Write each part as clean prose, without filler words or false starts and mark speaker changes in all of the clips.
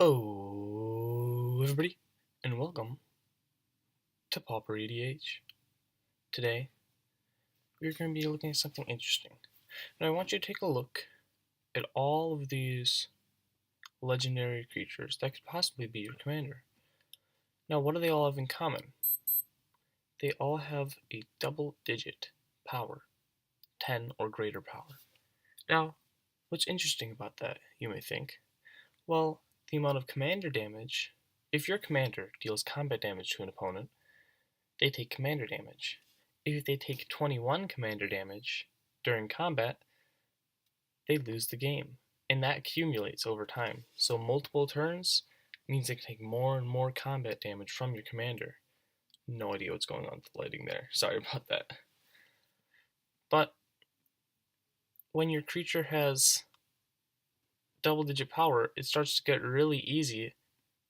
Speaker 1: Hello, everybody, and welcome to Pauper EDH. Today, we're going to be looking at something interesting. And I want you to take a look at all of these legendary creatures that could possibly be your commander. Now, what do they all have in common? They all have a double-digit power, 10 or greater power. Now, what's interesting about that, you may think? Well, the amount of commander damage, if your commander deals combat damage to an opponent, they take commander damage. If they take 21 commander damage during combat, they lose the game. And that accumulates over time. So multiple turns means they can take more and more combat damage from your commander. No idea what's going on with the lighting there. Sorry about that. But when your creature has double-digit power, it starts to get really easy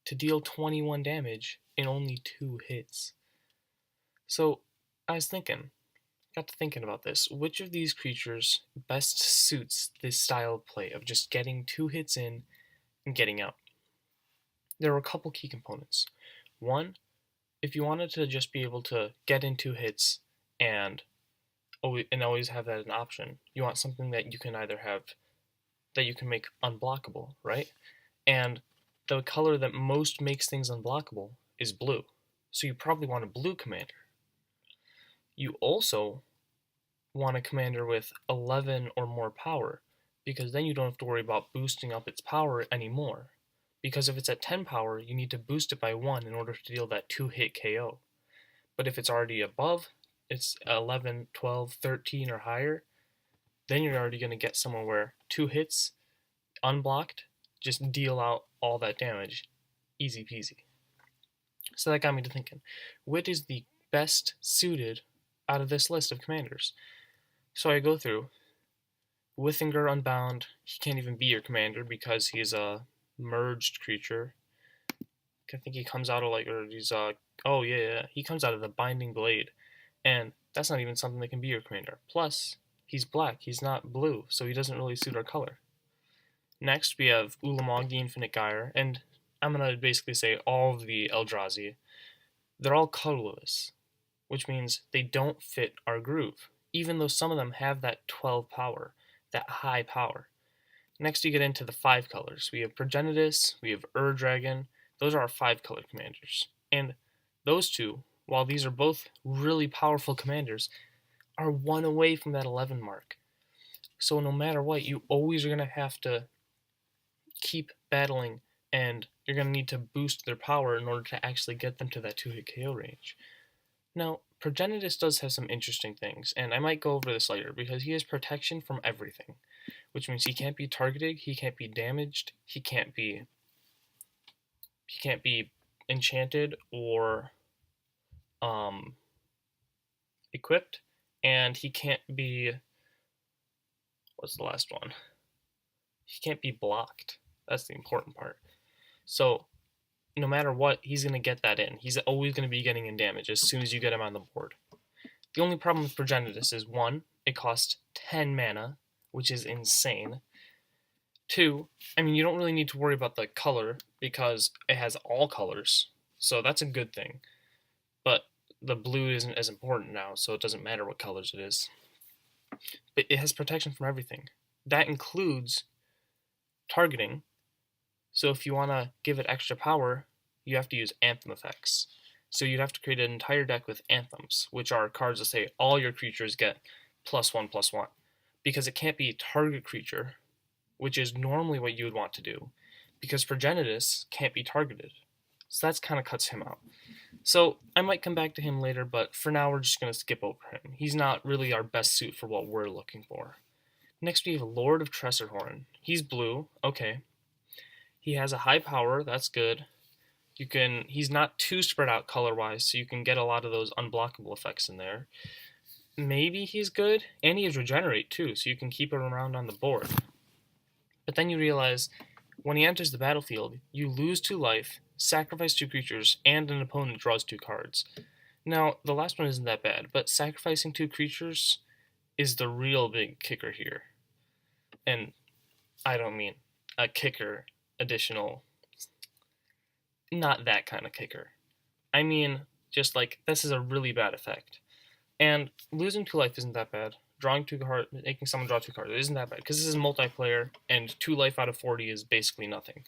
Speaker 1: to deal 21 damage in only 2 hits. So I got to thinking about this. Which of these creatures best suits this style of play of just getting 2 hits in and getting out? There were a couple key components. One, if you wanted to just be able to get in 2 hits and always have that as an option, you want something that you can either have that you can make unblockable, right? And the color that most makes things unblockable is blue. So you probably want a blue commander. You also want a commander with 11 or more power, because then you don't have to worry about boosting up its power anymore. Because if it's at 10 power, you need to boost it by 1 in order to deal that 2-hit KO. But if it's already above, it's 11, 12, 13 or higher, then you're already going to get somewhere where 2 hits, unblocked, just deal out all that damage. Easy peasy. So that got me to thinking, what is the best suited out of this list of commanders? So I go through. Withinger Unbound, he can't even be your commander because he's a merged creature. I think he comes out of he comes out of the Binding Blade, and that's not even something that can be your commander. Plus, he's black, he's not blue, so he doesn't really suit our color. Next, we have Ulamog the Infinite Gyre, and I'm gonna basically say all of the Eldrazi. They're all colorless, which means they don't fit our groove, even though some of them have that 12 power, that high power. Next, you get into the 5 colors. We have Progenitus, we have Ur-Dragon. Those are our 5 color commanders. And those two, while these are both really powerful commanders, are 1 away from that 11 mark. So no matter what, you always are going to have to keep battling, and you're going to need to boost their power in order to actually get them to that 2-hit KO range. Now, Progenitus does have some interesting things, and I might go over this later, because he has protection from everything, which means he can't be targeted, he can't be damaged, he can't be enchanted or equipped, and he can't be, what's the last one? He can't be blocked. That's the important part. So no matter what, he's going to get that in. He's always going to be getting in damage as soon as you get him on the board. The only problem with Progenitus is, 1, it costs 10 mana, which is insane. 2, you don't really need to worry about the color because it has all colors, so that's a good thing. But the blue isn't as important now, so it doesn't matter what colors it is. But it has protection from everything. That includes targeting. So if you want to give it extra power, you have to use Anthem effects. So you'd have to create an entire deck with Anthems, which are cards that say all your creatures get +1/+1. Because it can't be a target creature, which is normally what you would want to do, because Progenitus can't be targeted. So that kind of cuts him out. So I might come back to him later, but for now we're just going to skip over him. He's not really our best suit for what we're looking for. Next we have Lord of Tressorhorn. He's blue, okay. He has a high power, that's good. He's not too spread out color-wise, so you can get a lot of those unblockable effects in there. Maybe he's good, and he has Regenerate too, so you can keep him around on the board. But then you realize, when he enters the battlefield, you lose 2 life, sacrifice 2 creatures, and an opponent draws 2 cards. Now, the last one isn't that bad, but sacrificing 2 creatures is the real big kicker here. And I don't mean a kicker additional not that kind of kicker. I mean, just like, this is a really bad effect. And losing 2 life isn't that bad. Drawing 2 cards, making someone draw 2 cards, it isn't that bad, because this is multiplayer, and 2 life out of 40 is basically nothing.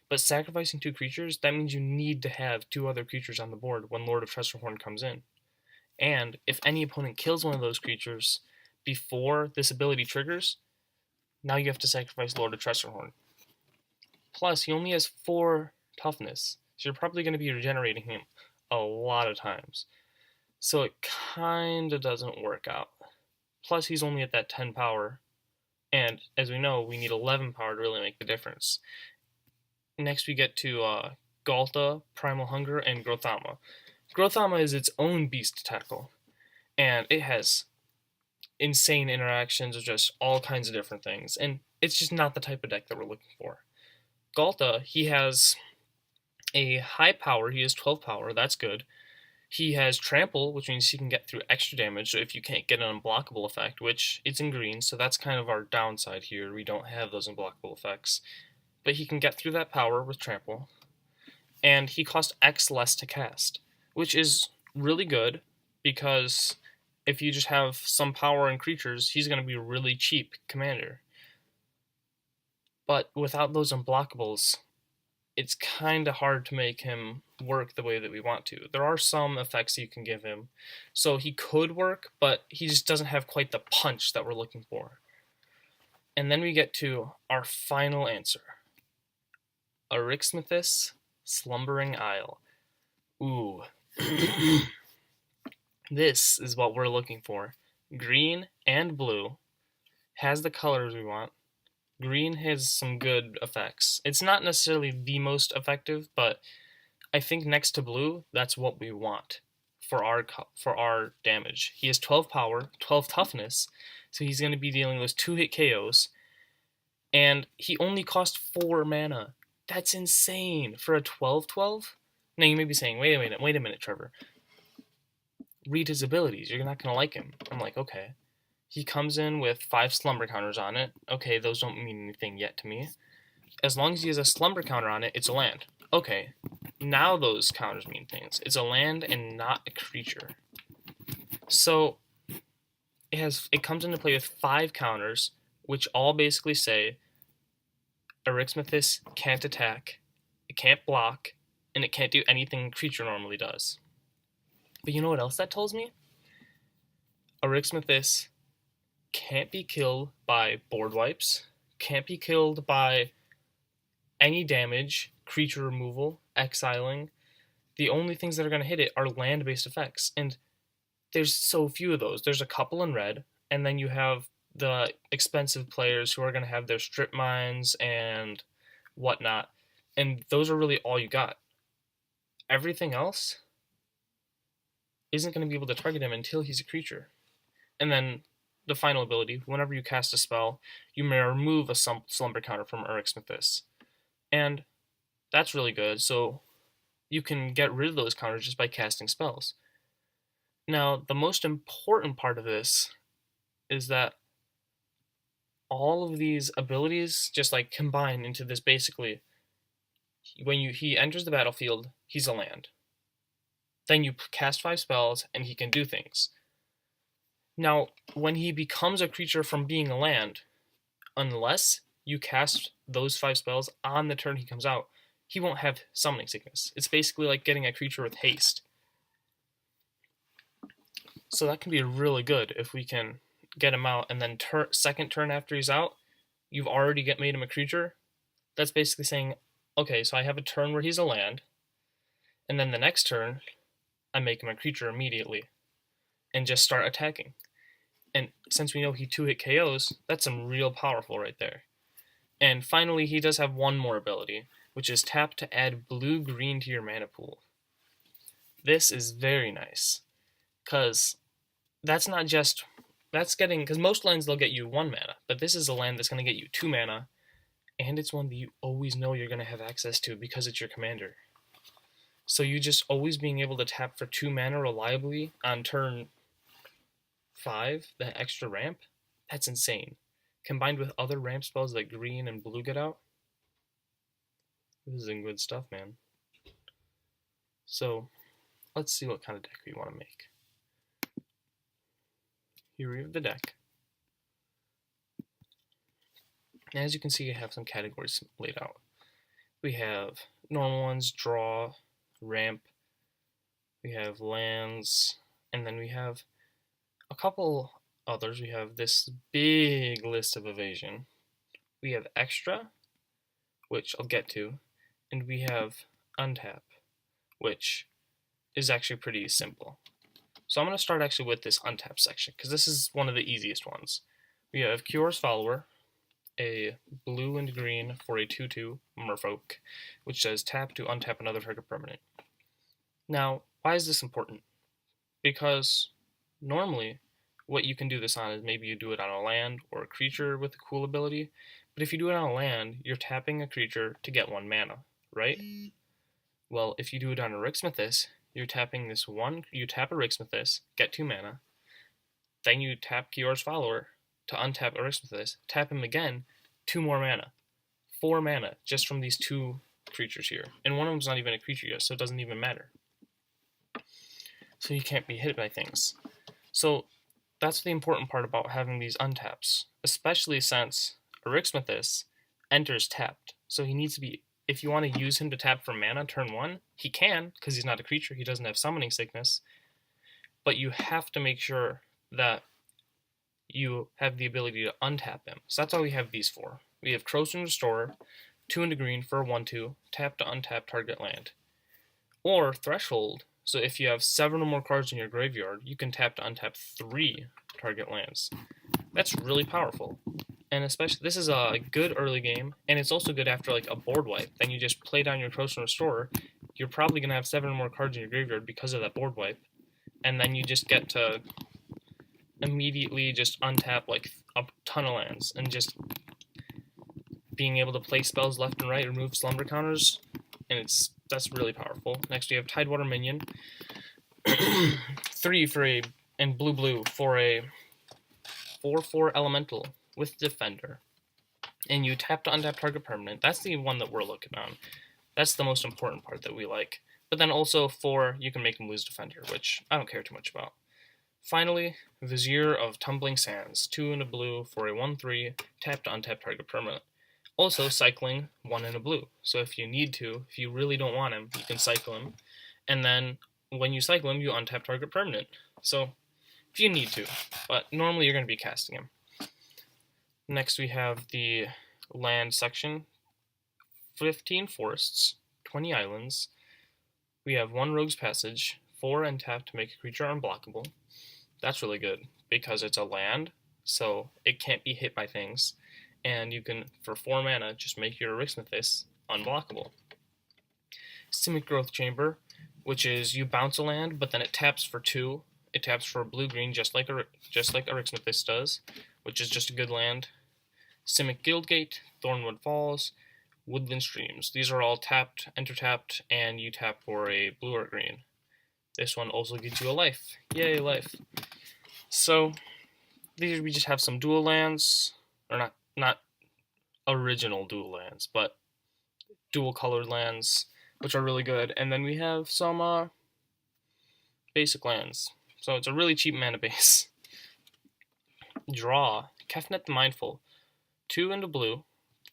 Speaker 1: But sacrificing 2 creatures, that means you need to have 2 other creatures on the board when Lord of Tressorhorn comes in. And if any opponent kills one of those creatures before this ability triggers, now you have to sacrifice Lord of Tressorhorn. Plus, he only has 4 toughness, so you're probably going to be regenerating him a lot of times. So it kinda doesn't work out. Plus, he's only at that 10 power, and as we know, we need 11 power to really make the difference. Next, we get to Galta, Primal Hunger, and Grothama. Grothama is its own beast to tackle, and it has insane interactions with just all kinds of different things, and it's just not the type of deck that we're looking for. Galta, he has a high power, he has 12 power, that's good. He has Trample, which means he can get through extra damage, so if you can't get an unblockable effect, which it's in green, so that's kind of our downside here, we don't have those unblockable effects. But he can get through that power with Trample, and he costs X less to cast, which is really good, because if you just have some power in creatures, he's going to be a really cheap commander. But without those unblockables, it's kind of hard to make him work the way that we want to. There are some effects you can give him, so he could work, but he just doesn't have quite the punch that we're looking for. And then we get to our final answer. Arixmethes, Slumbering Isle. Ooh. This is what we're looking for. Green and blue has the colors we want. Green has some good effects. It's not necessarily the most effective, but I think next to blue, that's what we want for our damage. He has 12 power, 12 toughness, so he's going to be dealing with 2-hit KOs, and he only costs 4 mana. That's insane for a 12/12. Now you may be saying, wait a minute, Trevor. Read his abilities. You're not going to like him. I'm like, okay. He comes in with 5 slumber counters on it. Okay, those don't mean anything yet to me. As long as he has a slumber counter on it, it's a land. Okay, now those counters mean things. It's a land and not a creature. So it comes into play with 5 counters, which all basically say Arixmethes can't attack, it can't block, and it can't do anything a creature normally does. But you know what else that tells me? Arixmethes can't be killed by board wipes, can't be killed by any damage, creature removal, exiling. The only things that are going to hit it are land-based effects, and there's so few of those. There's a couple in red, and then you have the expensive players who are going to have their strip mines and whatnot, and those are really all you got. Everything else isn't going to be able to target him until he's a creature. And then the final ability, whenever you cast a spell, you may remove a slumber counter from Arixmethes. And that's really good, so you can get rid of those counters just by casting spells. Now, the most important part of this is that all of these abilities just like combine into this basically, when he enters the battlefield, he's a land. Then you cast 5 spells and he can do things. Now, when he becomes a creature from being a land, unless you cast those 5 spells on the turn he comes out, he won't have summoning sickness. It's basically like getting a creature with haste. So that can be really good if we can get him out, and then second turn after he's out, you've already made him a creature. That's basically saying, okay, so I have a turn where he's a land, and then the next turn, I make him a creature immediately, and just start attacking. And since we know he 2-hit KOs, that's some real powerful right there. And finally, he does have one more ability, which is tap to add blue-green to your mana pool. This is very nice, because that's not just, because most lands they'll get you 1 mana, but this is a land that's going to get you 2 mana, and it's one that you always know you're going to have access to because it's your commander. So you just always being able to tap for 2 mana reliably on turn 5, that extra ramp, that's insane. Combined with other ramp spells that green and blue get out, this is good stuff, man. So let's see what kind of deck we want to make. Here we have the deck. And as you can see, I have some categories laid out. We have normal ones, draw, ramp, we have lands, and then we have a couple others. We have this big list of evasion. We have extra, which I'll get to, and we have untap, which is actually pretty simple. So I'm going to start actually with this untap section, because this is one of the easiest ones. We have Curious Follower, a blue and green for a 2/2 merfolk, which says tap to untap another target permanent. Now, why is this important? Because normally what you can do this on is maybe you do it on a land or a creature with a cool ability, but if you do it on a land, you're tapping a creature to get 1 mana, right? Well, if you do it on Arixmethes, you're tapping this one, you tap Arixmethes, get 2 mana, then you tap Kior's Follower to untap Arixmethes, tap him again, 2 more mana. 4 mana just from these 2 creatures here. And one of them's not even a creature yet, so it doesn't even matter. So you can't be hit by things. So that's the important part about having these untaps, especially since Arixmethes enters tapped. So he needs to be, if you want to use him to tap for mana turn 1, he can, because he's not a creature, he doesn't have summoning sickness, but you have to make sure that you have the ability to untap him. So that's why we have these 4. We have Croson Restorer, 2 into green for a 1/2, tap to untap target land. Or Threshold, so if you have 7 or more cards in your graveyard, you can tap to untap 3 target lands. That's really powerful. And especially, this is a good early game, and it's also good after like a board wipe. Then you just play down your Croson Restorer, you're probably going to have 7 or more cards in your graveyard because of that board wipe, and then you just get to immediately just untap like a ton of lands, and just being able to play spells left and right, remove slumber counters, and that's really powerful. Next we have Tidewater Minion, 3 for a, and blue for a 4/4 elemental with Defender, and you tap to untap target permanent. That's the one that we're looking on. That's the most important part that we like. But then also 4, you can make him lose Defender, which I don't care too much about. Finally, Vizier of Tumbling Sands, 2 in a blue for a 1/3, tap to untap target permanent. Also cycling 1 in a blue. So if you need to, if you really don't want him, you can cycle him. And then when you cycle him, you untap target permanent. So if you need to, but normally you're going to be casting him. Next we have the land section, 15 forests, 20 islands. We have 1 Rogue's Passage, 4 untap to make a creature unblockable. That's really good because it's a land, so it can't be hit by things. And you can, for 4 mana, just make your Arixmethes unblockable. Simic Growth Chamber, which is you bounce a land, but then it taps for 2. It taps for blue-green, just like Arixmethes does, which is just a good land. Simic Guildgate, Thornwood Falls, Woodland Streams. These are all tapped, enter-tapped, and you tap for a blue or green. This one also gives you a life. Yay, life. So, these we just have some dual lands, or not original dual lands, but dual colored lands, which are really good. And then we have some basic lands. So it's a really cheap mana base. Draw, Kefnet the Mindful, 2 into blue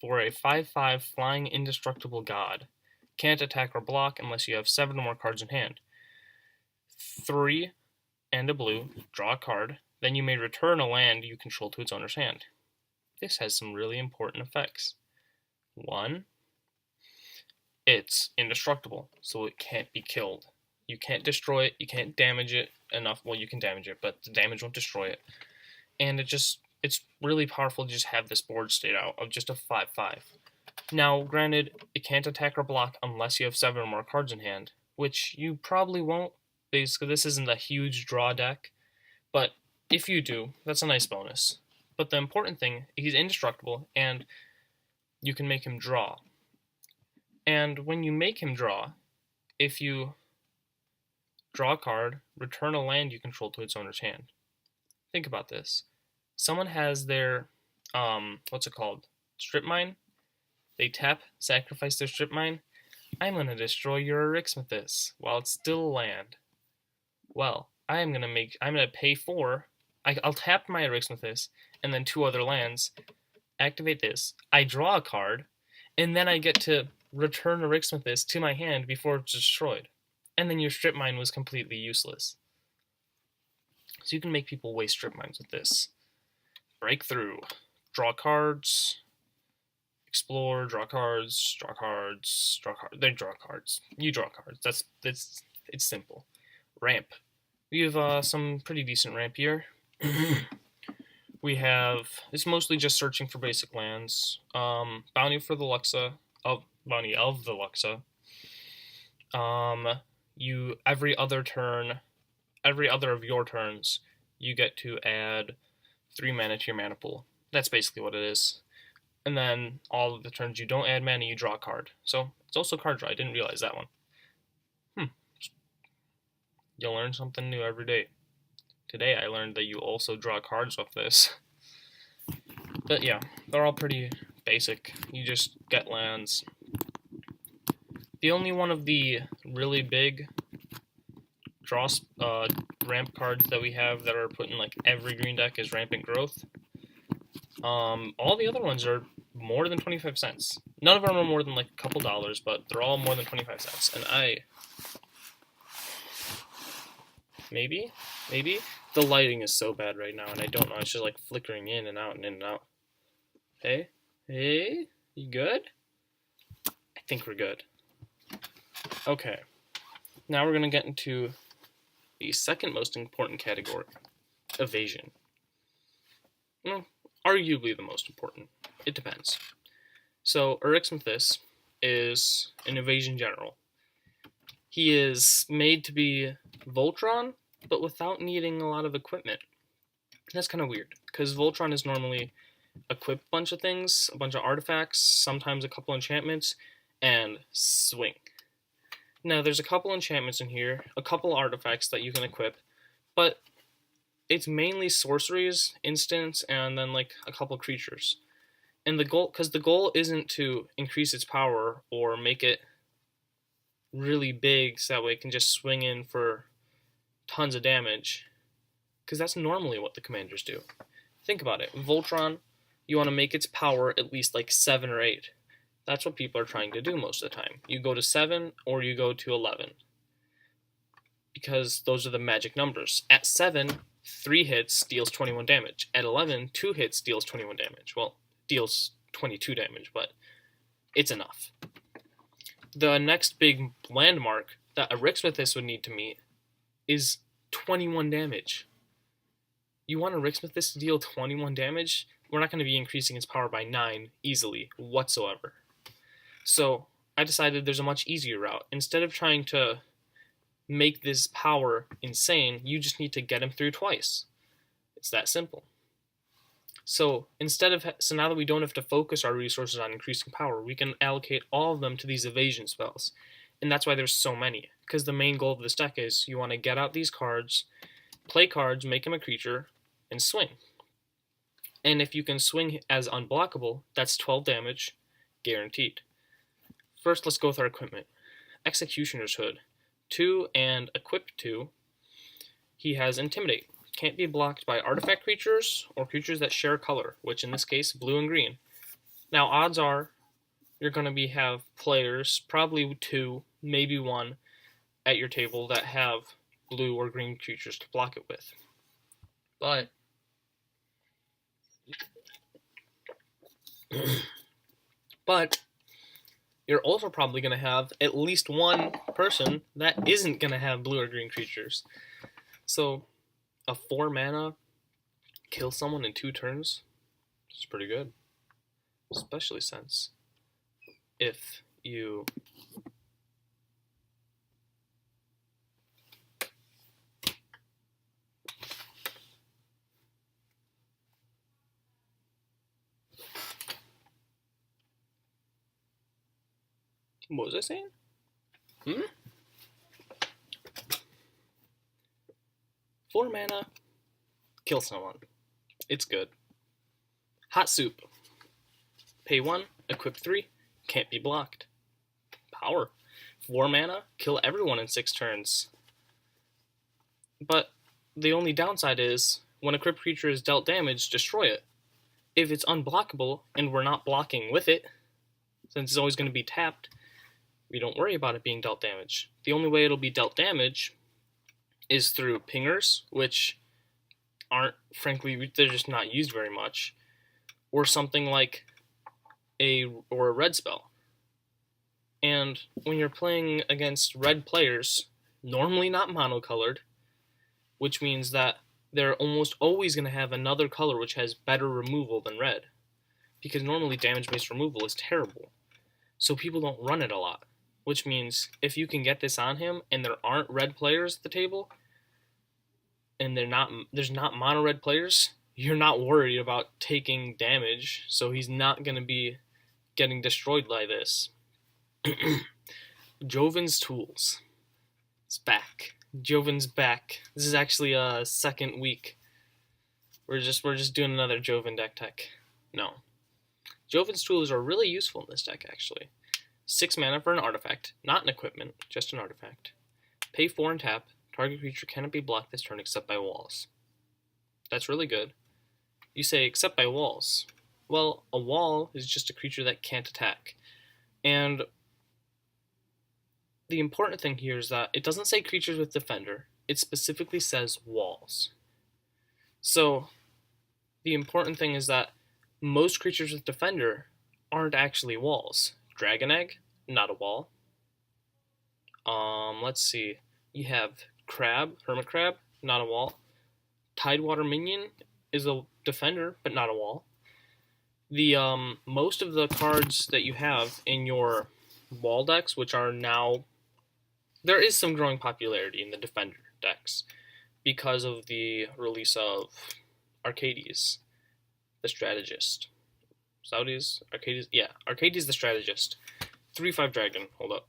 Speaker 1: for a 5/5 flying indestructible god. Can't attack or block unless you have 7 or more cards in hand. 3 and a blue, draw a card, then you may return a land you control to its owner's hand. This has some really important effects. 1, it's indestructible, so it can't be killed. You can't destroy it, you can't damage it enough. Well, you can damage it, but the damage won't destroy it. And it's really powerful to just have this board state out of just a 5/5. Now, granted, it can't attack or block unless you have 7 or more cards in hand, which you probably won't. Basically, this isn't a huge draw deck, but if you do, that's a nice bonus. But the important thing, he's indestructible, and you can make him draw. And when you make him draw, if you draw a card, return a land you control to its owner's hand. Think about this. Someone has their, what's it called? Strip mine. They tap, sacrifice their strip mine. I'm gonna destroy your Arixmethes while it's still land. Well, I'm gonna pay 4. I'll tap my Arixmethes and then 2 other lands. Activate this. I draw a card, and then I get to return Arixmethes to my hand before it's destroyed. And then your strip mine was completely useless. So you can make people waste strip mines with this. Breakthrough. Draw cards. Explore. Draw cards. Draw cards. Draw cards. They draw cards. You draw cards. It's simple. Ramp. We have some pretty decent ramp here. We have, it's mostly just searching for basic lands. Bounty of the Luxa. Every other of your turns, you get to add 3 mana to your mana pool. That's basically what it is. And then all of the turns you don't add mana, you draw a card. So it's also card draw. I didn't realize that one. You'll learn something new every day. Today I learned that you also draw cards with this. But yeah, they're all pretty basic. You just get lands. The only one of the really big ramp cards that we have that are put in like every green deck is Rampant Growth. All the other ones are more than 25 cents. None of them are more than like a couple dollars, but they're all more than 25 cents. And maybe the lighting is so bad right now, and I don't know. It's just like flickering in and out and in and out. Hey, you good? I think we're good. Okay, now we're gonna get into the second most important category, evasion. Well, arguably the most important. It depends. So Arixmethes is an evasion general. He is made to be Voltron, but without needing a lot of equipment. That's kind of weird, because Voltron is normally equip a bunch of things, a bunch of artifacts, sometimes a couple enchantments, and swing. Now, there's a couple enchantments in here, a couple artifacts that you can equip, but it's mainly sorceries, instants, and then like a couple creatures. And the goal isn't to increase its power or make it really big so that way it can just swing in for tons of damage, because that's normally what the commanders do. Think about it. Voltron, you want to make its power at least like 7 or 8. That's what people are trying to do most of the time. You go to 7 or you go to 11, because those are the magic numbers. At 7, 3 hits deals 21 damage. At 11, 2 hits deals 21 damage. Well, deals 22 damage, but it's enough. The next big landmark that Arixmethes would need to meet is 21 damage. You want Arixmethes to deal 21 damage? We're not going to be increasing its power by 9 easily whatsoever. So I decided there's a much easier route. Instead of trying to make this power insane, you just need to get him through twice. It's that simple. So now that we don't have to focus our resources on increasing power, we can allocate all of them to these evasion spells. And that's why there's so many. Because the main goal of this deck is you want to get out these cards, play cards, make him a creature, and swing. And if you can swing as unblockable, that's 12 damage, guaranteed. First, let's go with our equipment. Executioner's Hood. 2 and equip 2. He has Intimidate. Can't be blocked by artifact creatures or creatures that share color, which in this case, blue and green. Now, odds are you're going to have players, probably 2, maybe 1, at your table that have blue or green creatures to block it with. But you're also probably going to have at least 1 person that isn't going to have blue or green creatures. So a 4 mana kill someone in 2 turns is pretty good. Especially since if you what was I saying? Four mana, kill someone. It's good. Hot Soup. Pay 1, equip 3, can't be blocked. Power. 4 mana, kill everyone in 6 turns. But the only downside is, when a crypt creature is dealt damage, destroy it. If it's unblockable, and we're not blocking with it, since it's always going to be tapped, we don't worry about it being dealt damage. The only way it'll be dealt damage is through pingers, which aren't, frankly, they're just not used very much, or something like a red spell. And when you're playing against red players, normally not monocolored, which means that they're almost always going to have another color which has better removal than red, because normally damage-based removal is terrible. So people don't run it a lot, which means if you can get this on him and there aren't red players at the table, and there's not mono red players, you're not worried about taking damage, so he's not going to be getting destroyed by this. Joven's Tools. It's back. Joven's back. This is actually a second week. We're just doing another Joven deck tech. No. Joven's Tools are really useful in this deck, actually. 6 mana for an artifact, not an equipment, just an artifact. Pay 4 and tap. Target creature cannot be blocked this turn except by walls. That's really good. You say, except by walls. Well, a wall is just a creature that can't attack. And the important thing here is that it doesn't say creatures with defender. It specifically says walls. So, the important thing is that most creatures with defender aren't actually walls. Dragon Egg, not a wall. Let's see. You have Crab, Hermit Crab, not a wall. Tidewater Minion is a defender, but not a wall. The most of the cards that you have in your wall decks, which are now, there is some growing popularity in the defender decks because of the release of Arcades, the strategist. Saudis, Arcades, yeah, Arcades the strategist. 3/5 dragon. Hold up.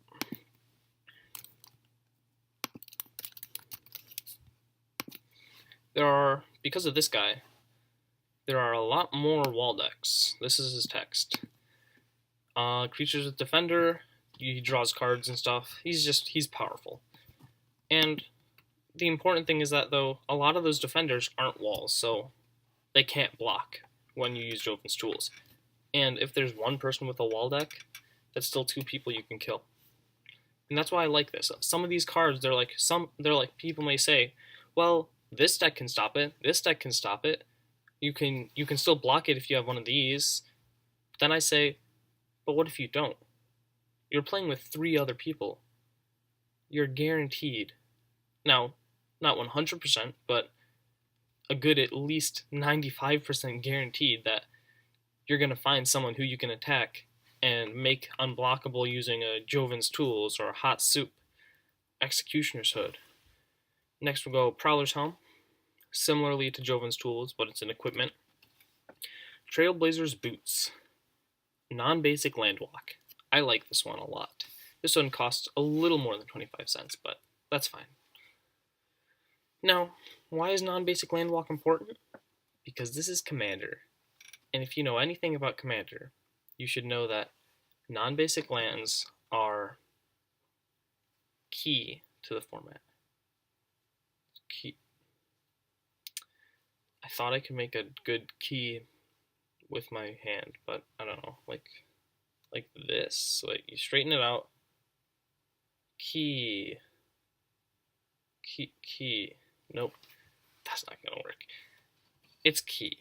Speaker 1: There are, because of this guy, there are a lot more wall decks. This is his text. Creatures with defender, he draws cards and stuff. He's powerful. And the important thing is that, though, a lot of those defenders aren't walls, so they can't block when you use Joven's Tools. And if there's one person with a wall deck, that's still 2 people you can kill. And that's why I like this. Some of these cards, they're like people may say, well, this deck can stop it, this deck can stop it. You can still block it if you have one of these. Then I say, but what if you don't? You're playing with 3 other people. You're guaranteed. Now, not 100%, but a good at least 95% guaranteed that you're going to find someone who you can attack and make unblockable using a Joven's Tools or a Hot Soup, Executioner's Hood. Next we'll go Prowler's Helm, similarly to Joven's Tools, but it's an equipment. Trailblazer's Boots, non-basic landwalk. I like this one a lot. This one costs a little more than 25 cents, but that's fine. Now, why is non-basic landwalk important? Because this is Commander. And if you know anything about Commander, you should know that non-basic lands are key to the format. Key. I thought I could make a good key with my hand, but I don't know, like this. Like, you straighten it out. Key. Nope, that's not gonna work. It's key.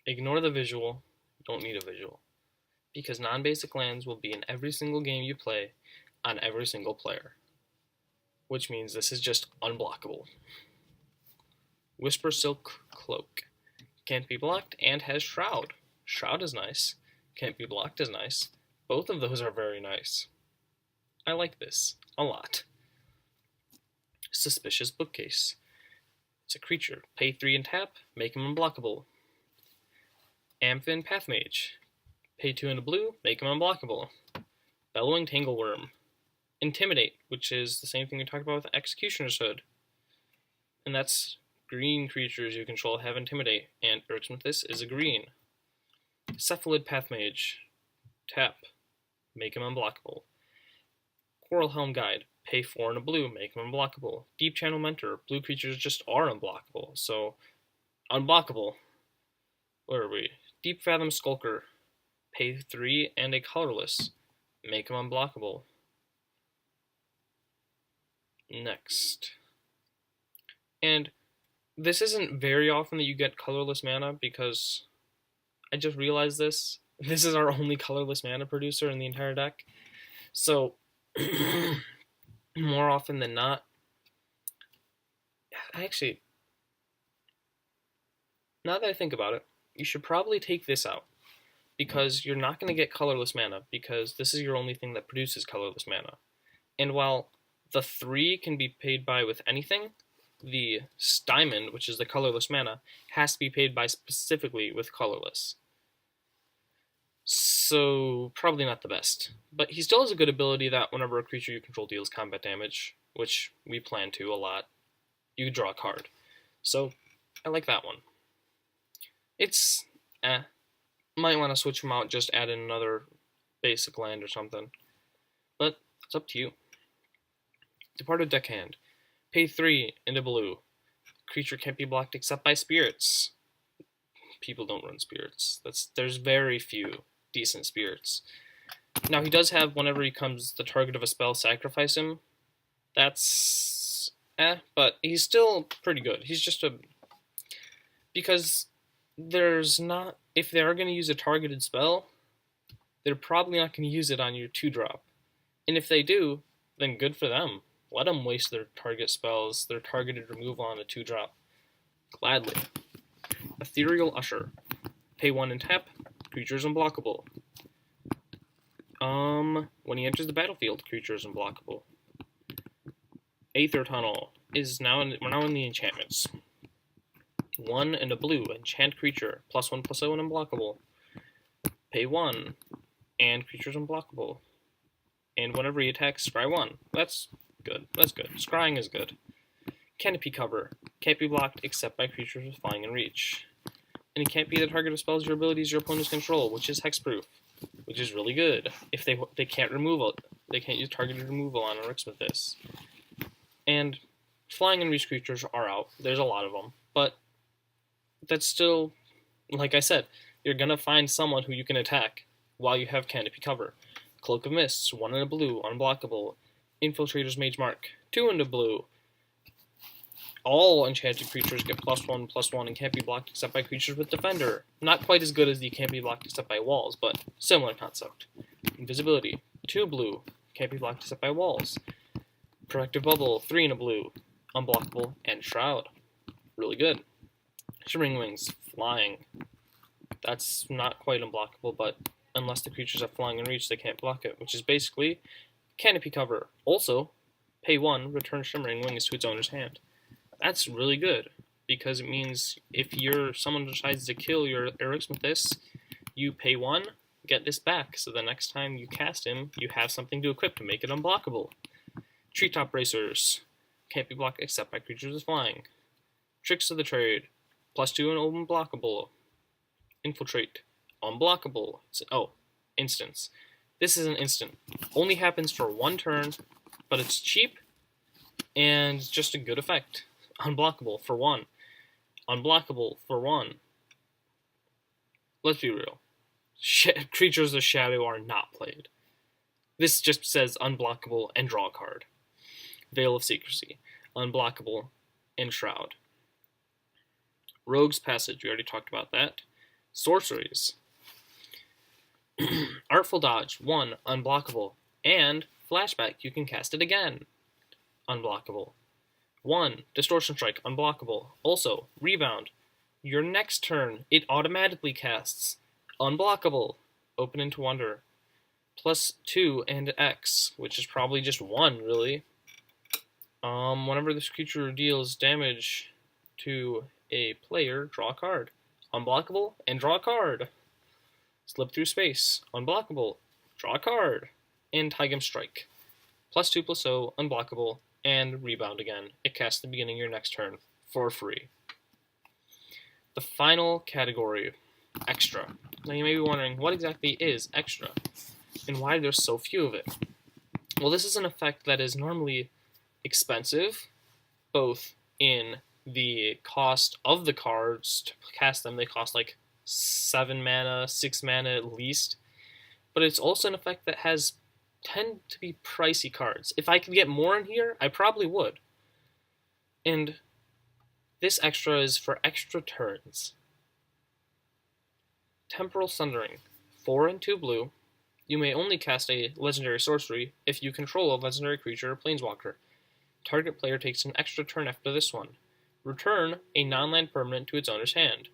Speaker 1: Ignore the visual. Don't need a visual. Because non-basic lands will be in every single game you play on every single player. Which means this is just unblockable. Whisper Silk Cloak. Can't be blocked and has Shroud. Shroud is nice. Can't be blocked is nice. Both of those are very nice. I like this a lot. Suspicious Bookcase. It's a creature. Pay 3 and tap. Make him unblockable. Amphin Pathmage. Pay 2 and a blue. Make him unblockable. Bellowing Tangleworm. Intimidate, which is the same thing we talked about with Executioner's Hood. And that's green creatures you control have Intimidate, and Arixmethes is a green. Cephalid Pathmage. Tap. Make him unblockable. Coral Helm Guide. Pay 4 and a blue, make them unblockable. Deep Channel Mentor. Blue creatures just are unblockable, so unblockable. Where are we? Deep Fathom Skulker. Pay 3 and a colorless. Make them unblockable. Next. And this isn't very often that you get colorless mana, because I just realized this. This is our only colorless mana producer in the entire deck. So, more often than not, actually, now that I think about it, you should probably take this out, because you're not going to get colorless mana, because this is your only thing that produces colorless mana. And while the 3 can be paid by with anything, the Stymond, which is the colorless mana, has to be paid by specifically with colorless. So, probably not the best. But he still has a good ability that whenever a creature you control deals combat damage, which we plan to a lot, you draw a card. So, I like that one. It's, might want to switch him out, just add in another basic land or something. But, it's up to you. Departed Deckhand. Pay 3 into blue. Creature can't be blocked except by spirits. People don't run spirits. There's very few decent spirits. Now he does have, whenever he becomes the target of a spell, sacrifice him. That's but he's still pretty good. He's just because there's not, if they are going to use a targeted spell, they're probably not going to use it on your 2-drop. And if they do, then good for them. Let them waste their target spells, their targeted removal on a 2-drop. Gladly. Ethereal Usher. Pay 1 and tap. Creature is unblockable. When he enters the battlefield, creature is unblockable. Aether Tunnel is we're now in the enchantments. 1 and a blue, enchant creature, +1/+0 and unblockable. Pay 1, and creature's unblockable. And whenever he attacks, scry 1. That's good. That's good. Scrying is good. Canopy Cover. Can't be blocked except by creatures with flying and reach. And it can't be the target of spells or abilities your opponents control, which is hexproof, which is really good. If they can't remove it, they can't use targeted removal on Arixmethes. And flying and reach creatures are out. There's a lot of them, but that's still, like I said, you're gonna find someone who you can attack while you have Canopy Cover. Cloak of Mists, 1 in a blue, unblockable. Infiltrator's Mage Mark, 2 in a blue. All enchanted creatures get +1/+1 and can't be blocked except by creatures with Defender. Not quite as good as the can't be blocked except by walls, but similar concept. Invisibility, 2 blue, can't be blocked except by walls. Protective Bubble, 3 in a blue, unblockable, and Shroud. Really good. Shimmering Wings, flying. That's not quite unblockable, but unless the creatures have flying and reach, they can't block it, which is basically Canopy Cover. Also, pay 1, return Shimmering Wings to its owner's hand. That's really good, because it means if someone decides to kill your Arixmethes, you pay 1, get this back, so the next time you cast him, you have something to equip to make it unblockable. Treetop Racers, can't be blocked except by creatures with flying. Tricks of the Trade, +2 and unblockable. Infiltrate, unblockable. Instance. This is an instant. Only happens for 1 turn, but it's cheap and just a good effect. Unblockable for 1. Unblockable for 1. Let's be real. Creatures of Shadow are not played. This just says unblockable and draw a card. Veil of Secrecy. Unblockable and Shroud. Rogue's Passage. We already talked about that. Sorceries. Artful Dodge. 1. Unblockable. And Flashback. You can cast it again. Unblockable. 1. Distortion Strike, unblockable. Also, Rebound. Your next turn, it automatically casts. Unblockable. Open into Wonder. +2 and X, which is probably just 1, really. Whenever this creature deals damage to a player, draw a card. Unblockable, and draw a card. Slip Through Space, unblockable. Draw a card. And Tigem Strike. +2/+0, unblockable. And Rebound again. It casts at the beginning of your next turn for free. The final category, Extra. Now you may be wondering, what exactly is Extra? And why there's so few of it? Well, this is an effect that is normally expensive, both in the cost of the cards to cast them. They cost like 7 mana, 6 mana at least. But it's also an effect that tend to be pricey cards. If I could get more in here, I probably would. And this extra is for extra turns. Temporal Sundering. 4 and 2 blue. You may only cast a legendary sorcery if you control a legendary creature or planeswalker. Target player takes an extra turn after this one. Return a non-land permanent to its owner's hand.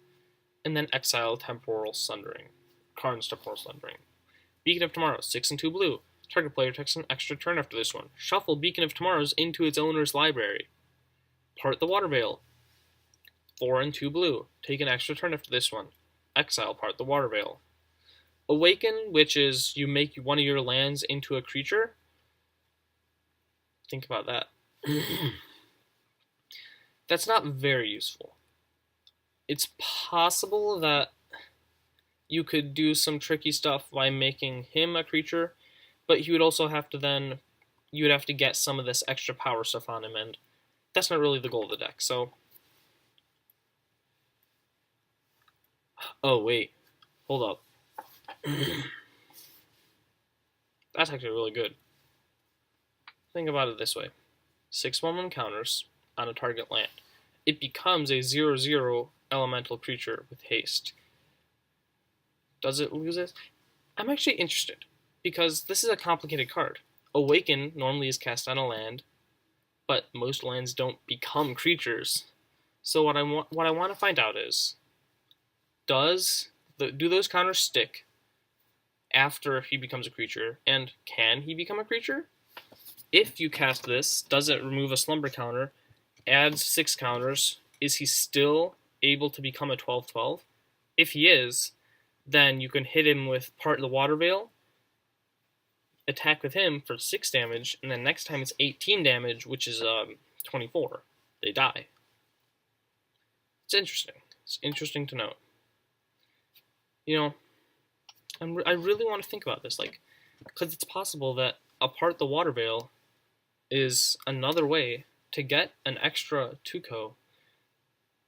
Speaker 1: And then exile Temporal Sundering. Karn's Temporal Sundering. Beacon of Tomorrow. 6 and 2 blue. Target player takes an extra turn after this one. Shuffle Beacon of Tomorrows into its owner's library. Part the Water Veil. 4 and 2 blue. Take an extra turn after this one. Exile Part the Water Veil. Awaken, which is you make one of your lands into a creature. Think about that. That's not very useful. It's possible that you could do some tricky stuff by making him a creature, but you would also have to you would have to get some of this extra power stuff on him, and that's not really the goal of the deck, so... Oh, wait. Hold up. That's actually really good. Think about it this way. 6/1/1 counters on a target land. It becomes a 0/0 elemental creature with haste. Does it lose it? I'm actually interested, because this is a complicated card. Awaken normally is cast on a land, but most lands don't become creatures. So what I want to find out is, do those counters stick after he becomes a creature, and can he become a creature? If you cast this, does it remove a slumber counter, adds 6 counters, is he still able to become a 12/12? If he is, then you can hit him with Part of the Water Veil, attack with him for 6 damage, and then next time it's 18 damage, which is 24. They die. It's interesting. It's interesting to note. You know, I really want to think about this, because it's possible that Part the Water Veil is another way to get an extra Tuco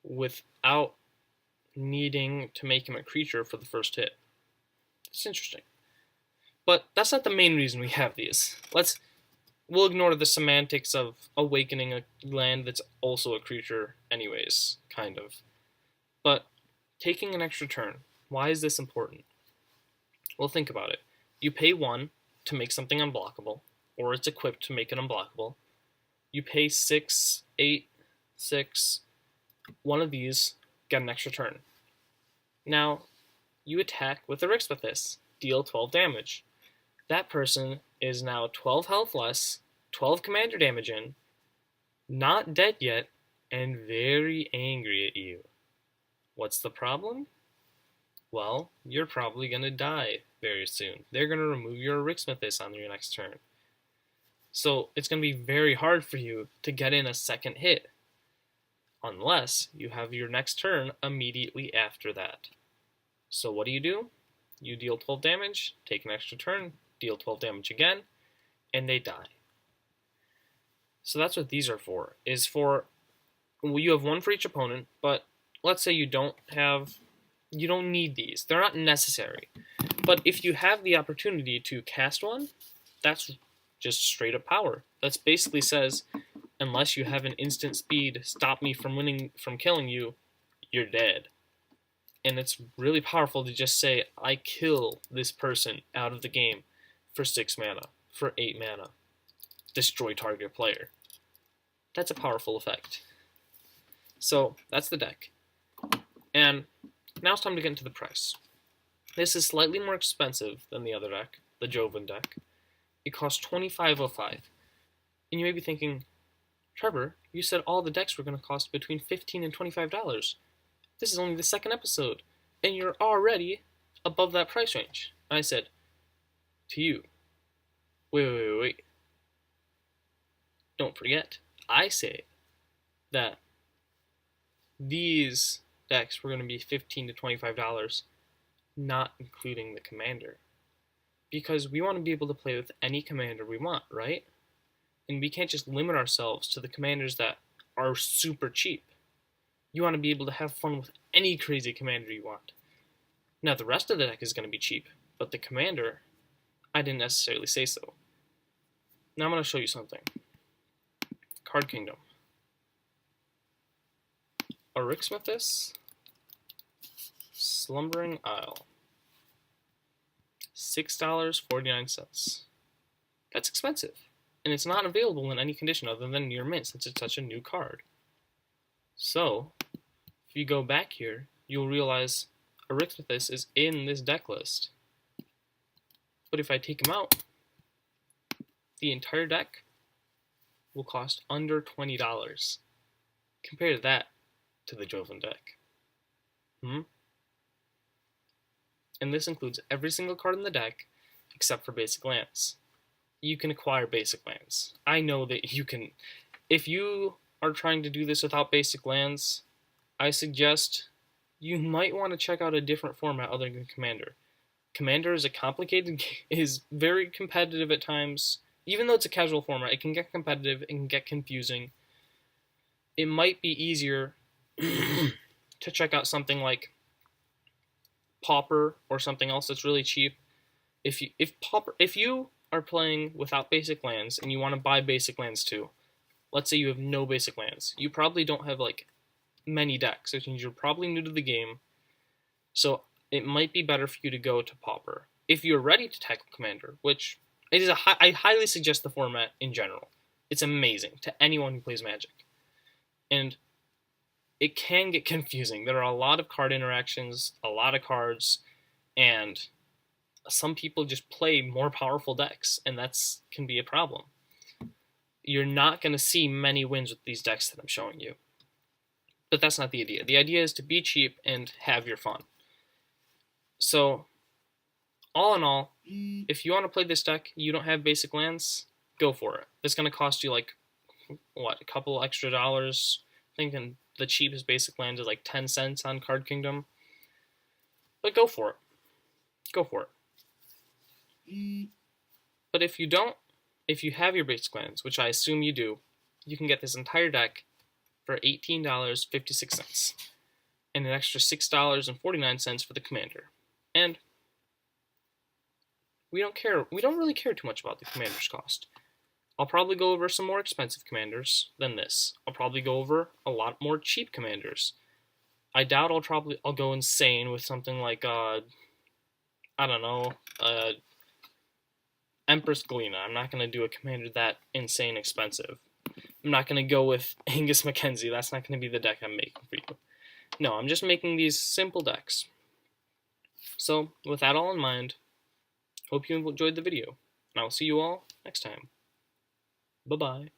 Speaker 1: without needing to make him a creature for the first hit. It's interesting. But that's not the main reason we have these. We'll ignore the semantics of awakening a land that's also a creature anyways, kind of. But taking an extra turn, why is this important? Well, think about it. You pay 1 to make something unblockable, or it's equipped to make it unblockable. You pay 6, 8, 6, one of these, get an extra turn. Now, you attack with Arixmethes, deal 12 damage. That person is now 12 health less, 12 commander damage in, not dead yet, and very angry at you. What's the problem? Well, you're probably going to die very soon. They're going to remove your Arixmethes on your next turn. So it's going to be very hard for you to get in a second hit, unless you have your next turn immediately after that. So what do? You deal 12 damage, take an extra turn, deal 12 damage again, and they die. So that's what these are for. You have 1 for each opponent, but let's say you don't need these. They're not necessary. But if you have the opportunity to cast one, that's just straight up power. That basically says, unless you have an instant speed, stop me from killing you, you're dead. And it's really powerful to just say, I kill this person out of the game for 6 mana, for 8 mana. Destroy target player. That's a powerful effect. So, that's the deck. And now it's time to get into the price. This is slightly more expensive than the other deck, the Joven deck. It costs $25.05. And you may be thinking, Trevor, you said all the decks were going to cost between $15 and $25. This is only the second episode, and you're already above that price range. And I said, to you, wait. Don't forget, I say that these decks were going to be $15 to $25, not including the commander. because we want to be able to play with any commander we want, right? And we can't just limit ourselves to the commanders that are super cheap. You want to be able to have fun with any crazy commander you want. Now, the rest of the deck is going to be cheap, but the commander, I didn't necessarily say so. Now I'm going to show you something. Card Kingdom. Arixmethes, Slumbering Isle. $6.49. That's expensive, and it's not available in any condition other than near mint since it's such a new card. So, if you go back here, you'll realize Arixmethes is in this deck list. But if I take him out, the entire deck will cost under $20. Compare that to the Joven deck. And this includes every single card in the deck except for basic lands. You can acquire basic lands. I know that you can. If you are trying to do this without basic lands, I suggest you might want to check out a different format other than Commander. Commander is is very competitive at times. Even though it's a casual format, it can get competitive, it can get confusing. It might be easier to check out something like Pauper or something else that's really cheap. If you are playing without basic lands and you want to buy basic lands too, let's say you have no basic lands, you probably don't have like many decks, which means you're probably new to the game. So it might be better for you to go to Pauper if you're ready to tackle Commander, which it is I highly suggest the format in general. It's amazing to anyone who plays Magic, and it can get confusing. There are a lot of card interactions, a lot of cards, and some people just play more powerful decks, and that's can be a problem. You're not going to see many wins with these decks that I'm showing you. But that's not the idea. The idea is to be cheap and have your fun. So, all in all, if you want to play this deck, you don't have basic lands, go for it. It's going to cost you like, what, a couple extra dollars? I think the cheapest basic land is like 10 cents on Card Kingdom. But go for it. Go for it. But if you don't, if you have your basic lands, which I assume you do, you can get this entire deck for $18.56 and an extra $6.49 for the commander. And we don't really care too much about the commander's cost. I'll probably go over some more expensive commanders than this. I'll probably go over a lot more cheap commanders. I doubt I'll go insane with something like I don't know, Empress Galena. I'm not going to do a commander that insane expensive. I'm not going to go with Angus Mackenzie. That's not going to be the deck I'm making for you. No, I'm just making these simple decks. So, with that all in mind, hope you enjoyed the video, and I will see you all next time. Bye-bye.